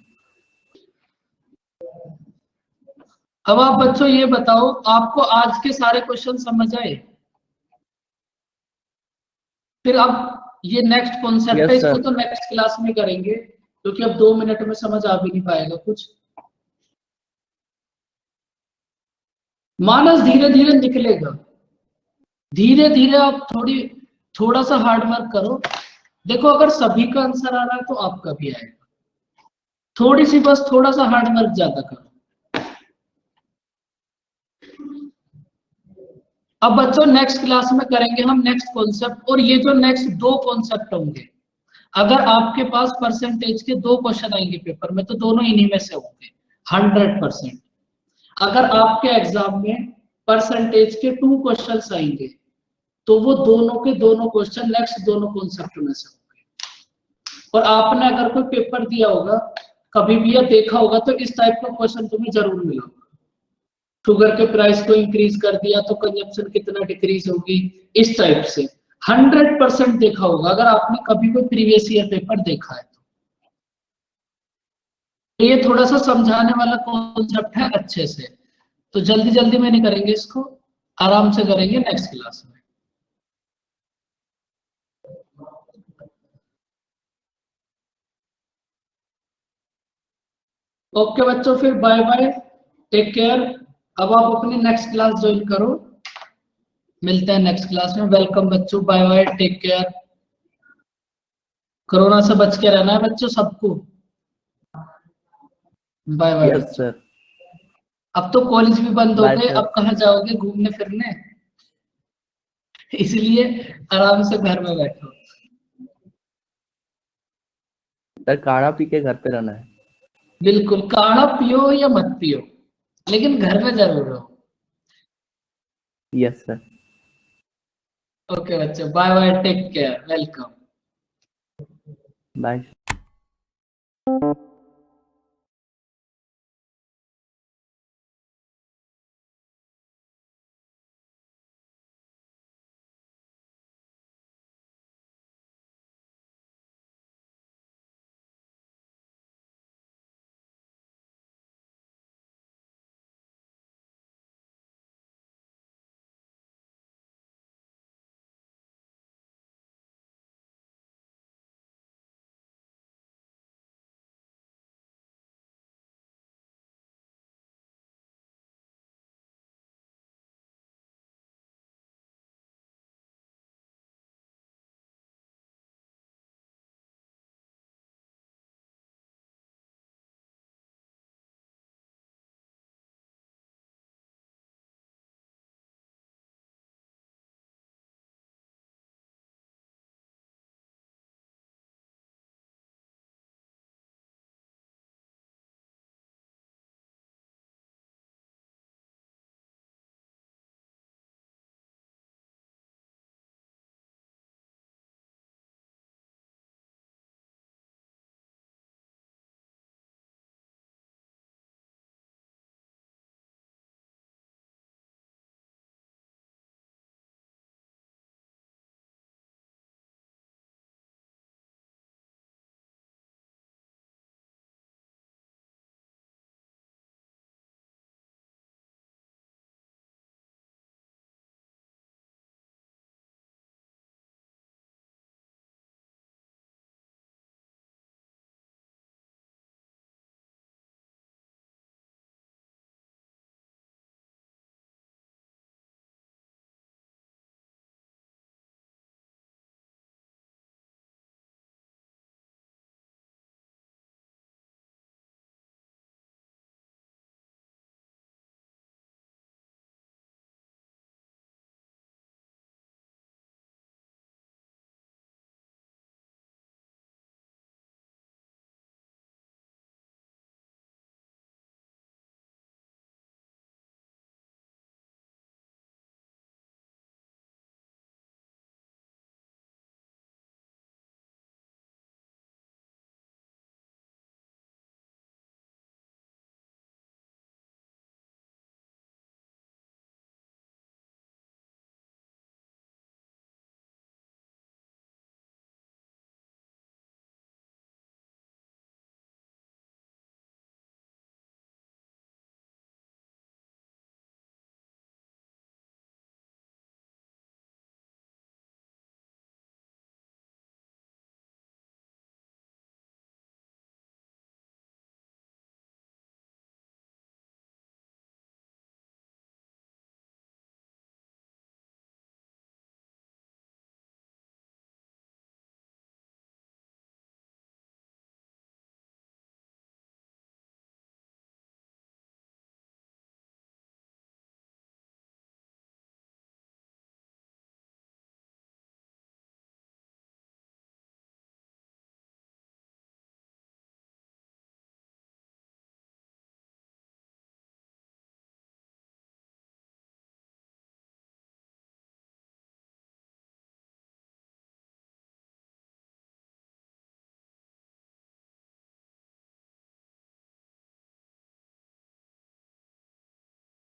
अब आप बच्चों ये बताओ, आपको आज के सारे क्वेश्चन समझ आए? फिर अब ये नेक्स्ट कॉन्सेप्ट है, इसको तो नेक्स्ट क्लास में करेंगे क्योंकि अब 2 मिनट में समझ आ भी नहीं पाएगा कुछ। मानस धीरे धीरे निकलेगा, धीरे धीरे आप थोड़ा सा हार्ड वर्क करो। देखो अगर सभी का आंसर आ रहा है तो आपका भी आएगा, थोड़ा सा हार्ड वर्क ज्यादा करो। अब बच्चों नेक्स्ट क्लास में करेंगे हम नेक्स्ट कॉन्सेप्ट, और ये जो नेक्स्ट 2 कॉन्सेप्ट होंगे, अगर आपके पास परसेंटेज के 2 क्वेश्चन आएंगे पेपर में तो दोनों इन्हीं में से होंगे 100%। अगर आपके एग्जाम में परसेंटेज के 2 क्वेश्चन आएंगे तो वो दोनों के दोनों क्वेश्चन नेक्स्ट दोनों कॉन्सेप्ट में से होंगे। और आपने अगर कोई पेपर दिया होगा कभी भी या देखा होगा तो इस टाइप का क्वेश्चन तुम्हें जरूर मिला होगा। शुगर के प्राइस को इंक्रीज कर दिया तो कंजप्शन कितना डिक्रीज होगी, इस टाइप से 100% देखा होगा अगर आपने कभी कोई प्रीवियस ईयर पेपर देखा है तो। ये थोड़ा सा समझाने वाला कॉन्सेप्ट है अच्छे से, तो जल्दी जल्दी में नहीं करेंगे इसको, आराम से करेंगे नेक्स्ट क्लास में। ओके बच्चों, फिर बाय बाय, टेक केयर। अब आप अपनी नेक्स्ट क्लास ज्वाइन करो, मिलते हैं नेक्स्ट क्लास में। वेलकम बच्चों, bye bye, take care. Corona से बच के रहना है बच्चों सबको। Bye bye. Yes sir. अब तो कॉलेज भी बंद हो Bye, गए, sir. अब कहाँ जाओगे घूमने फिरने, इसलिए आराम से घर में बैठो। सर काढ़ा पी के घर पे रहना है। बिल्कुल, काढ़ा पियो या मत पियो लेकिन घर में जरूर रहो। Yes sir. ओके बच्चों, bye bye, take care, welcome. Bye.